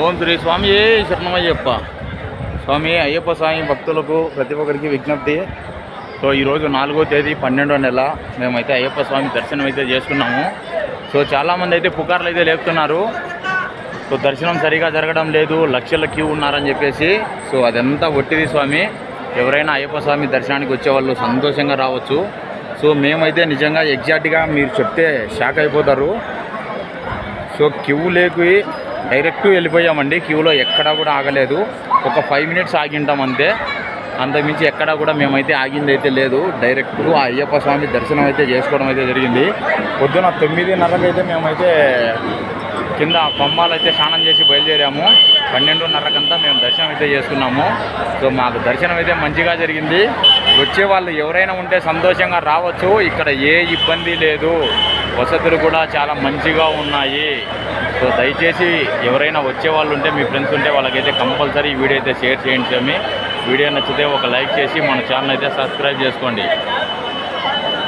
ఓం శ్రీ స్వామి శరణమయ్యప్ప. స్వామి అయ్యప్ప స్వామి భక్తులకు ప్రతి ఒక్కరికి విజ్ఞప్తి. సో ఈరోజు 4వ తేదీ 12వ నెల మేమైతే అయ్యప్ప స్వామి దర్శనం అయితే చేసుకున్నాము. సో చాలామంది అయితే పుకార్లు అయితే లేపుతున్నారు. సో దర్శనం సరిగా జరగడం లేదు, లక్షల క్యూ ఉన్నారని చెప్పేసి. సో అదంతా ఒట్టిది స్వామి. ఎవరైనా అయ్యప్ప స్వామి దర్శనానికి వచ్చేవాళ్ళు సంతోషంగా రావచ్చు. సో మేమైతే నిజంగా ఎగ్జాక్ట్గా మీరు చెప్తే షాక్ అయిపోతారు. సో క్యూ లేకి డైరెక్ట్ వెళ్ళిపోయామండి. క్యూలో ఎక్కడా కూడా ఆగలేదు. ఒక 5 మినిట్స్ ఆగింటాం అంతే, అంతకుమించి ఎక్కడా కూడా మేమైతే ఆగింది అయితే లేదు. డైరెక్ట్ ఆ అయ్యప్ప స్వామి దర్శనం అయితే చేసుకోవడం అయితే జరిగింది. పొద్దున 9:30కి అయితే మేమైతే కింద పంబాలు అయితే స్నానం చేసి బయలుదేరాము. 12:30కంతా మేము దర్శనం అయితే చేసుకున్నాము. సో మాకు దర్శనం అయితే మంచిగా జరిగింది. వచ్చే వాళ్ళు ఎవరైనా ఉంటే సంతోషంగా రావచ్చు. ఇక్కడ ఏ ఇబ్బంది లేదు, వసతులు కూడా చాలా మంచిగా ఉన్నాయి. సో దయచేసి ఎవరైనా వచ్చే వాళ్ళు ఉంటే, మీ ఫ్రెండ్స్ ఉంటే వాళ్ళకైతే కంపల్సరీ ఈ వీడియో అయితే షేర్ చేయండి. వీడియో నచ్చితే ఒక లైక్ చేసి మన ఛానల్ అయితే సబ్స్క్రైబ్ చేసుకోండి.